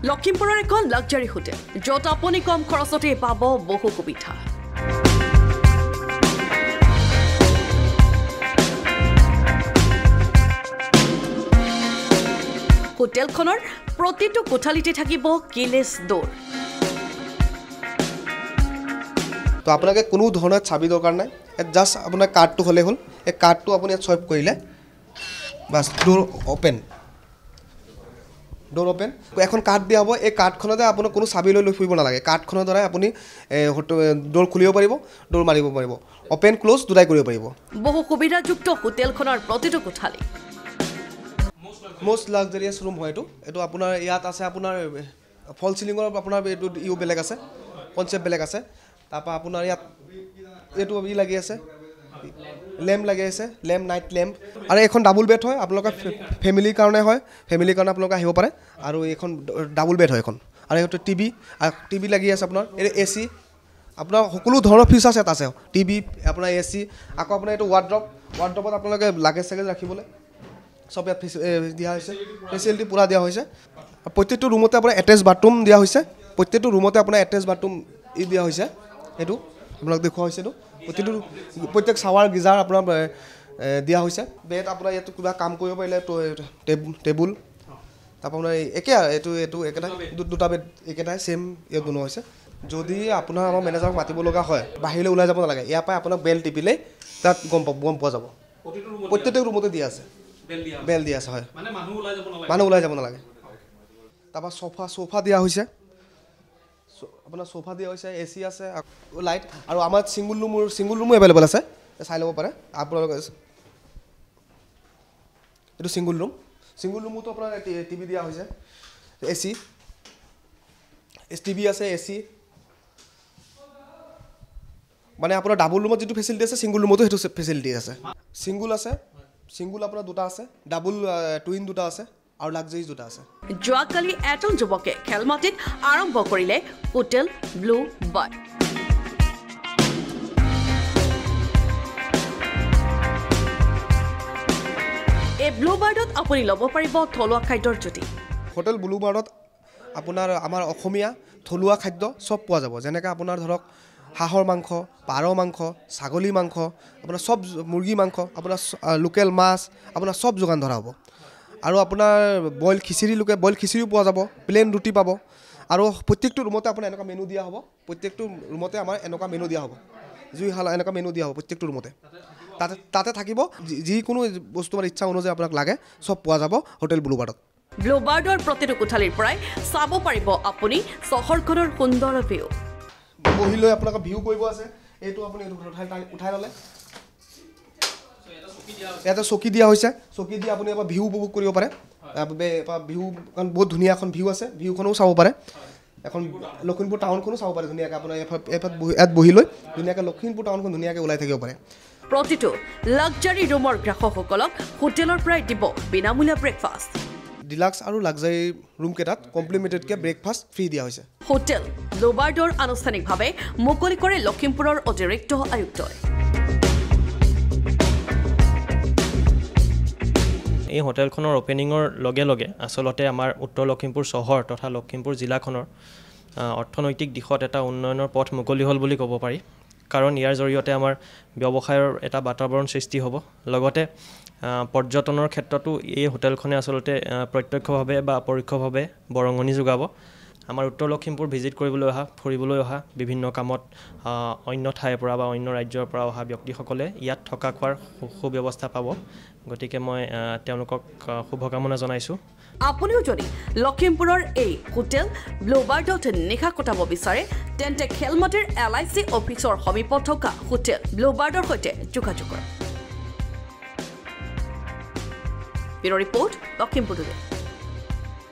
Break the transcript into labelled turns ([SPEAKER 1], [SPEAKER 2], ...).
[SPEAKER 1] লখিমপুৰৰ এখন luxury hotel য'ত আপুনি কম খৰচতে পাব বহু সুবিধা হোটেলখনৰ প্ৰতিটো কোঠালিতে থাকিব কিলেছ ডোৰ
[SPEAKER 2] তো আপোনাক কোনো ধৰণৰ চাবি দৰকাৰ নাই জাস্ট আপোনাৰ কাৰ্ডটো হ'লে হ'ল এই কাৰ্ডটো আপুনি চুৱাইপ কৰিলে বাস ডোৰ ওপেন এখন কাৰ্ড দিয়া হ'ব এই কাৰ্ডখনতে আপোনাৰ কোনো চাবি লৈ ফুৰিব নালাগে কাৰ্ডখনৰ দ্বাৰা আপুনি ডোৰ খুলিব পাৰিব ডোৰ মাৰিব পাৰিব ওপেন ক্লোজ দুটাই কৰিব পাৰিব
[SPEAKER 1] বহু সুবিধাযুক্ত হোটেলখনৰ প্ৰতিটো কোঠালি
[SPEAKER 2] মোস্ট লাক্সাৰিয়াছ ৰুম হয় এইটো আপোনাৰ ইয়াত আছে আপোনাৰ ফল চিলিঙৰ আপোনাৰ এইটো ইউ বেলেগ আছে কনচেপ্ট বেলেগ আছে তাৰপৰা আপোনাৰ ইয়াত এইটো ই লাগি আছে লেম্প লাগি আছে লেম্প নাইট লেম্প আৰু এখন ডাবল বেড হয় আপোনালোকৰ ফেমিলিৰ কাৰণে হয় ফেমিলিৰ কাৰণে আপোনালোকে আহিব পাৰে আৰু এইখন ডাবল বেড হয় এখন আৰু এইটো টিভি লাগি আছে আপোনাৰ এই AC আপোনাৰ সকলো ধৰণৰ ফিচাৰ্ছ ইয়াত আছে টিভি আপোনাৰ AC আকৌ আপোনাৰ এইটো ৱাৰ্ড্ৰপত আপোনালোকে লাগেজ চাগেজ ৰাখিবলৈ সব ইয়াত দিয়া হৈছে ফেচিলিটি পুৰা দিয়া হৈছে প্ৰত্যেকটো ৰুমতে আপোনাৰ এটেচ বাথৰুম দিয়া হৈছে প্ৰত্যেকটো ৰুমতে আপোনাৰ এটেচ বাথৰুম দিয়া হৈছে এইটো আপোনাক দেখুওৱা হৈছে এইটো প্ৰত্যেক শাৱাৰ গিজাৰ আপোনাৰ দিয়া হৈছে বেড আপোনাৰ ইয়াত কিবা কাম কৰিব পাৰিলে টেবুল তাৰপৰা আপোনাৰ একে এইটো একেটাই দুটা বেড একেটাই ছেম ইয়াত বনোৱা হৈছে যদি আপোনাৰ আমাৰ মেনেজাৰক মাতিব লগা হয় বাহিৰলৈ ওলাই যাব নালাগে ইয়াৰ পৰা আপোনাক বেল টিপিলে তাত গম পোৱা যাব প্ৰত্যেকটো ৰুমতে দিয়া আছে বেল দিয়া আছে হয় মানুহ ওলাই যাব নালাগে তাৰপৰা সোফা দিয়া হৈছে আপোনাৰ সোফা দিয়া হৈছে AC আছে লাইট আৰু আমাৰ সিঙ্গল ৰুমো এভেইলেবল আছে চাই ল'ব পাৰে আপোনালোকে এইটো সিঙ্গল ৰুমতো আপোনাৰ টিভি দিয়া হৈছে AC টিভি আছে AC মানে আপোনাৰ ডাবল ৰুমত যিটো ফেচিলিটি আছে সিঙ্গল ৰুমতো সেইটো ফেচিলিটি আছে সিঙ্গল আপোনাৰ দুটা আছে ডাবল টুইন দুটা আছে আৰু লাক্সাৰি দুটা আছে
[SPEAKER 1] যোৱাকালি এজন যুৱকে খেলমাটিত আৰম্ভ কৰিলে হোটেল ব্লু বাৰ্ড এই ব্লু বাৰ্ডত আপুনি ল'ব পাৰিব থলুৱা খাদ্যৰ জুতি
[SPEAKER 2] হোটেল ব্লু বাৰ্ডত আপোনাৰ আমাৰ অসমীয়া থলুৱা খাদ্য সব পোৱা যাব যেনেকৈ আপোনাৰ ধৰক হাঁহৰ মাংস পাৰ মাংস ছাগলী মাংস আপোনাৰ সব মুৰ্গী মাংস আপোনাৰ লোকেল মাছ আপোনাৰ সব যোগান ধৰা হ'ব আৰু আপোনাৰ বইল খিচিৰিও পোৱা যাব প্লেন ৰুটি পাব আৰু প্ৰত্যেকটো ৰুমতে আপোনাৰ এনেকুৱা মেনু দিয়া হ'ব প্ৰত্যেকটো ৰুমতে আমাৰ এনেকুৱা মেনু দিয়া হ'ব জুইশালা এনেকুৱা মেনু দিয়া হ'ব প্ৰত্যেকটো ৰুমতে তাতে থাকিব যিকোনো বস্তু আমাৰ ইচ্ছা অনুযায়ী আপোনাক লাগে সব পোৱা যাব হোটেল ব্লু বাৰ্ডত
[SPEAKER 1] ব্লু বাৰ্ডৰ প্ৰতিটো কোঠালিৰ পৰাই চাব পাৰিব আপুনি চহৰখনৰ সুন্দৰ ভিউ
[SPEAKER 2] বহি লৈ আপোনাক ভিউ কৰিব আছে এইটো আপুনি উঠাই ল'লে ইয়াতে চকী দিয়া হৈছে চকী দি আপুনি এবাৰ ভিউ উপভোগ কৰিব পাৰে ভিউ কাৰণ বহুত ধুনীয়া এখন ভিউ আছে ভিউখনো চাব পাৰে এখন লখিমপুৰ টাউনখনো চাব পাৰে ধুনীয়াকৈ আপোনাৰ ইয়াত বহি লৈ ধুনীয়াকৈ লখিমপুৰ টাউনখন ধুনীয়াকৈ ওলাই থাকিব পাৰে
[SPEAKER 1] প্ৰতিটো লাক্সাৰি ৰুমৰ গ্ৰাহকসকলক হোটেলৰ পৰাই দিব বিনামূলীয়া ব্ৰেকফাষ্ট
[SPEAKER 2] ডিলাক্স আৰু লাক্সাৰি ৰুমকেইটাত কমপ্লিমেণ্টেডকৈ ব্ৰেকফাষ্ট ফ্ৰী দিয়া হৈছে
[SPEAKER 1] হোটেল ব্লু বাৰ্ডৰ আনুষ্ঠানিকভাৱে মুকলি কৰে লখিমপুৰৰ অতিৰিক্ত আয়ুক্তই
[SPEAKER 3] এই হোটেলখনৰ ওপেনিঙৰ লগে লগে আচলতে আমাৰ উত্তৰ লখিমপুৰ চহৰ তথা লখিমপুৰ জিলাখনৰ অৰ্থনৈতিক দিশত এটা উন্নয়নৰ পথ মুকলি হ'ল বুলি ক'ব পাৰি কাৰণ ইয়াৰ জৰিয়তে আমাৰ ব্যৱসায়ৰ এটা বাতাবৰণ সৃষ্টি হ'ব লগতে পৰ্যটনৰ ক্ষেত্ৰতো এই হোটেলখনে আচলতে প্ৰত্যক্ষভাৱে বা পৰোক্ষভাৱে বৰঙণি যোগাব আমাৰ উত্তৰ লখিমপুৰ ভিজিট কৰিবলৈ অহা ফুৰিবলৈ অহা বিভিন্ন কামত অন্য ঠাইৰ পৰা বা অন্য ৰাজ্যৰ পৰা অহা ব্যক্তিসকলে ইয়াত থকা খোৱাৰ সুব্যৱস্থা পাব গতিকে মই তেওঁলোকক শুভকামনা জনাইছোঁ
[SPEAKER 1] আপুনিও যদি লখিমপুৰৰ এই হোটেল ব্লু বাৰ্ডত নিশা কটাব বিচাৰে তেন্তে খেলমাটিৰ LIC অফিচৰ সমীপত থকা হোটেল ব্লু বাৰ্ডৰ সৈতে যোগাযোগ কৰক ব্যুৰ ৰিপৰ্ট লখিমপুৰ টুডে